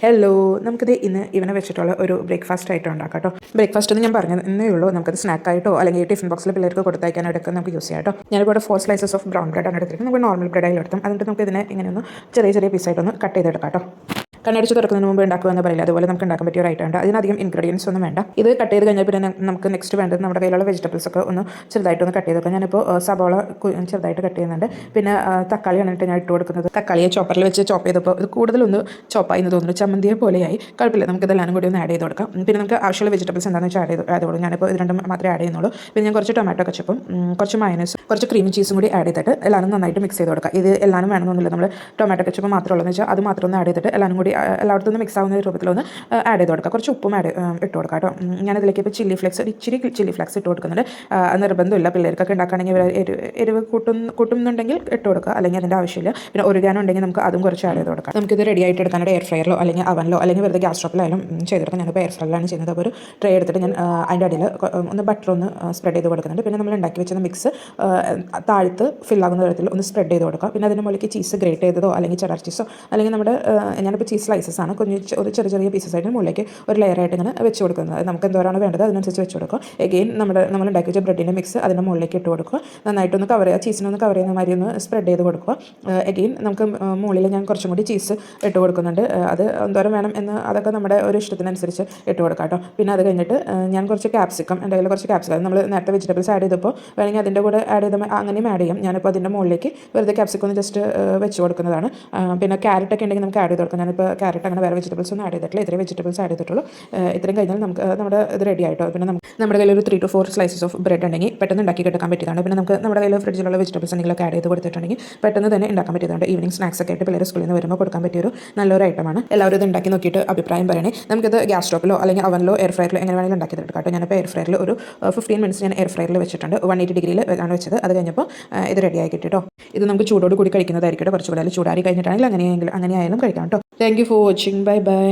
Hello, നമുക്കിത് ഇന്ന് ഇവനെ വെച്ചിട്ടുള്ള ഒരു ബ്രേക്ക്ഫാസ്റ്റ് ആയിട്ട് ഉണ്ടാക്കാം കേട്ടോ. ബ്രേക്ക്ഫാസ്റ്റ് എന്ന് ഞാൻ പറഞ്ഞതേ ഉള്ളൂ. നമുക്കത് സ്നാക്കായിട്ടോ അല്ലെങ്കിൽ ടിഫിൻ ബോക്സിൽ പിള്ളേർക്ക് കൊടുത്തയക്കാനായിട്ടൊക്കെ നമുക്ക് യൂസ് ചെയ്യാം കേട്ടോ. ഞാനിപ്പോൾ 4 സ്ലൈസസ് ഓഫ് ബ്രൗൺ ബ്രെഡ് ആണ് എടുത്തിരിക്കുന്നത്. നമുക്ക് നോർമൽ ബ്രെഡ് ആയി എടുത്തും എന്നിട്ട് നമുക്ക് ഇതിനെ ഇങ്ങനെ ഒന്ന് ചെറിയ ചെറിയ പീസായിട്ടൊന്ന് കട്ട് ചെയ്തെടുക്കാം കേട്ടോ. കണ്ണടിച്ച് തുറക്കുന്നതിന് മുമ്പ് ഉണ്ടാക്കുക എന്ന് പറയില്ല, അതുപോലെ നമുക്ക് ഉണ്ടാക്കാൻ പറ്റിയ ഒരു ഐറ്റം ഉണ്ട്. അതിനധികം ഇൻഗ്രീഡിയൻസ് ഒന്നും വേണ്ട. ഇത് കട്ട് ചെയ്ത് കഴിഞ്ഞാൽ പിന്നെ നമുക്ക് നെക്സ്റ്റ് വേണ്ടത് നമ്മുടെ കയ്യിലുള്ള വെജിറ്റബിൾസ് ഒക്കെ ഒന്ന് ചെറുതായിട്ടൊന്ന് കട്ട് ചെയ്തെടുക്കാം. ഞാനിപ്പോൾ സബോള ചെറുതായിട്ട് കട്ട് ചെയ്യുന്നുണ്ട്. പിന്നെ തക്കാളിയാണ് ഞാൻ ഇട്ട് കൊടുക്കുന്നത്. തക്കാളിയെ ചോപ്പറിൽ വെച്ച് ചോപ്പ് ചെയ്തപ്പോൾ ഇത് കൂടുതലൊന്ന് ചോപ്പായി എന്ന് തോന്നുന്നു, ചമ്മന്തിയെ പോലെയായി. കുഴപ്പമില്ല, നമുക്ക് ഇതെല്ലാം കൂടി ഒന്ന് ആഡ് ചെയ്ത് കൊടുക്കാം. പിന്നെ നമുക്ക് ആവശ്യമുള്ള വെജിറ്റബിൾസ് എന്താണെന്ന് വെച്ചാൽ ആഡ് ചെയ്തോളൂ. ഞാനിപ്പോൾ ഇത് രണ്ടും മാത്രമേ ആഡ് ചെയ്യുന്നുള്ളൂ. പിന്നെ ഞാൻ കുറച്ച് ടൊമാറ്റോ കച്ചപ്പും കുറച്ച് മയനസ് കുറച്ച് ക്രീം ചീസും കൂടി ആഡ് ചെയ്തിട്ട് എല്ലാവരും നന്നായിട്ട് മിക്സ് ചെയ്ത് കൊടുക്കാം. ഇത് എല്ലാവരും വേണമെന്നൊന്നുമില്ല, നമ്മൾ ടൊമാറ്റോ കച്ചപ്പ് മാത്രമുള്ളതെന്ന് വെച്ചാൽ അത് മാത്രം ഒന്ന് ആഡ് ചെയ്തിട്ട് എല്ലാവരും കൂടി എല്ലായിടത്തും മിക്സ് ആവുന്ന രൂപത്തിലൊന്ന് ആഡ് ചെയ്ത് കൊടുക്കുക. കുറച്ച് ഉപ്പും ഇട്ട് കൊടുക്കാം കേട്ടോ. ഞാനതിലേക്ക് ഇപ്പോൾ ചില്ലി ഫ്ലെക്സ് ഇച്ചിരി ചില്ലി ഫ്ലെക്സ് ഇട്ട് കൊടുക്കുന്നുണ്ട്. നിർബന്ധമില്ല, പിള്ളേർക്കൊക്കെ ഉണ്ടാക്കുകയാണെങ്കിൽ എരിവ് കൂട്ടുന്നുണ്ടെങ്കിൽ ഇട്ട് കൊടുക്കുക, അല്ലെങ്കിൽ അതിൻ്റെ ആവശ്യമില്ല. പിന്നെ ഒറിഗാനോ ഉണ്ടെങ്കിൽ നമുക്ക് അതും കുറച്ച് ആഡ് ചെയ്ത് കൊടുക്കാം. നമുക്കിത് റെഡി ആയിട്ട് എടുക്കാനായിട്ട് എയർ ഫ്രയറിലോ അല്ലെങ്കിൽ അവനിലോ അല്ലെങ്കിൽ വെറുതെ ഗ്യാസ് സ്റ്റോപ്പിലായാലും ചെയ്തെടുക്കാം. ഞാനിപ്പോൾ എയർ ഫ്രയറിലാണ് ചെയ്യുന്നത്. അപ്പോൾ ഒരു ട്രേ എടുത്തിട്ട് ഞാൻ അതിൻ്റെ അടിയിൽ ഒന്ന് ബട്ടർ ഒന്ന് സ്പ്രെഡ് ചെയ്ത് കൊടുക്കുന്നുണ്ട്. പിന്നെ നമ്മൾ ഉണ്ടാക്കി വെച്ച മിക്സ് താഴത്ത് ഫില്ലാകുന്ന തരത്തിൽ ഒന്ന് സ്പ്രെഡ് ചെയ്ത് കൊടുക്കാം. പിന്നെ അതിന് മുകളിലേക്ക് ചീസ് ഗ്രേറ്റ് ചെയ്തതോ അല്ലെങ്കിൽ ചെഡർ ചീസോ അല്ലെങ്കിൽ നമ്മുടെ ഞാനിപ്പോൾ ചീസ് സ്ലൈസസ് ആണ് ഒരു ചെറിയ ചെറിയ പീസസ് ആയിട്ട് മുകളിലേക്ക് ഒരു ലെയറായിട്ട് ഇങ്ങനെ വെച്ച് കൊടുക്കുന്നത്. നമുക്ക് എന്തോരാണ് വേണ്ടത് അതിനനുസരിച്ച് വെച്ച് കൊടുക്കുക. എഗെയിൻ നമ്മൾ ഉണ്ടാക്കി വെച്ച ബ്രെഡിൻ്റെ മിക്സ് അതിൻ്റെ മുകളിലേക്ക് ഇട്ട് കൊടുക്കുക. നന്നായിട്ടൊന്ന് കവർ ചെയ്യുക, ചീസിനൊന്ന് കവർ ചെയ്യുന്ന മാതിരി ഒന്ന് സ്പ്രെഡ് ചെയ്ത് കൊടുക്കുക. എഗെയിൻ നമുക്ക് മുകളിൽ ഞാൻ കുറച്ചും കൂടി ചീസ് ഇട്ട് കൊടുക്കുന്നുണ്ട്. അത് എന്തോരം വേണം എന്ന് അതൊക്കെ നമ്മുടെ ഒരു ഇഷ്ടത്തിനനുസരിച്ച് ഇട്ട് കൊടുക്കാം കേട്ടോ. പിന്നെ അത് കഴിഞ്ഞിട്ട് ഞാൻ കുറച്ച് ക്യാപ്സിക്കം, എൻ്റെ കയ്യിൽ കുറച്ച് ക്യാപ്സിക്കം നമ്മൾ നേരത്തെ വെജിറ്റബിൾസ് ആഡ് ചെയ്തപ്പോൾ വേണമെങ്കിൽ അതിൻ്റെ കൂടെ ആഡ് ചെയ്ത അങ്ങനെയും ആഡ് ചെയ്യും. ഞാനിപ്പോൾ അതിൻ്റെ മുകളിലേക്ക് വെറുതെ ക്യാപ്സിക്കം ഒന്ന് ജസ്റ്റ് വെച്ച് കൊടുക്കുന്നതാണ്. പിന്നെ ക്യാരറ്റൊക്കെ ഉണ്ടെങ്കിൽ നമുക്ക് ആഡ് ചെയ്ത് കൊടുക്കാം. ഞാനിപ്പോൾ ക്യാരറ്റ് അങ്ങനെ വേറെ വെജിറ്റബിൾസ് ഒന്നും ആഡ് ചെയ്തിട്ടില്ല, ഇത്രയും വെജിറ്റബിൾസ് ആഡ് ചെയ്തിട്ടുള്ളൂ. ഇത്രയും കഴിഞ്ഞാൽ നമുക്ക് നമ്മുടെ ഇത് റെഡി ആയിട്ടോ. പിന്നെ നമ്മുടെ കയ്യിൽ ഒരു 3 to 4 സ്ലൈസസ് ഓഫ് ബ്രെഡ് ഉണ്ടെങ്കിൽ പെട്ടെന്ന് ഉണ്ടാക്കി എടുക്കാൻ പറ്റിയതാണ്. പിന്നെ നമുക്ക് നമ്മുടെ കയ്യിൽ ഫ്രിഡ്ജിലുള്ള വെജിറ്റബിൾസ് എന്തെങ്കിലുമൊക്കെ ആഡ് ചെയ്ത് കൊടുത്തിട്ടുണ്ടെങ്കിൽ പെട്ടെന്ന് തന്നെ ഉണ്ടാക്കാൻ പറ്റിയതുകൊണ്ട് ഈവനിങ് സ്നാക്സ് ഒക്കെ ആയിട്ട് പിള്ളേർ സ്കൂളിൽ നിന്ന് വരുമ്പോൾ കൊടുക്കാൻ പറ്റിയൊരു നല്ലൊരു ഐറ്റമാണ്. എല്ലാവരും ഇത് ഉണ്ടാക്കി നോക്കിയിട്ട് അഭിപ്രായം പറയണേ. നമുക്കിത് ഗ്യാസ് സ്റ്റോപ്പിലോ അല്ലെങ്കിൽ അവനിലോ എയർ ഫ്രയറിലോ എങ്ങനെ വേണമെങ്കിലും ഉണ്ടാക്കി എടുക്കാം കേട്ടോ. ഞാനിപ്പോൾ എയർ ഫ്രയറിൽ ഒരു 15 മിനിറ്റ്സ് ഞാൻ എയർ ഫ്രയറിൽ വെച്ചിട്ടുണ്ട്. 180 ഡിഗ്രിയിൽ ആണ് വെച്ചത്. അത് കഴിഞ്ഞപ്പോൾ ഇത് റെഡി ആയി കിട്ടിട്ടോ. ഇത് നമുക്ക് ചൂടോട് കൂടി കഴിക്കുന്നതായിരിക്കും. കുറച്ചുകൂടെ ചൂടാറി കഴിഞ്ഞിട്ടാണെങ്കിൽ അങ്ങനെ ആയാലും കഴിക്കാം കേട്ടോ. Thank you for watching. Bye bye.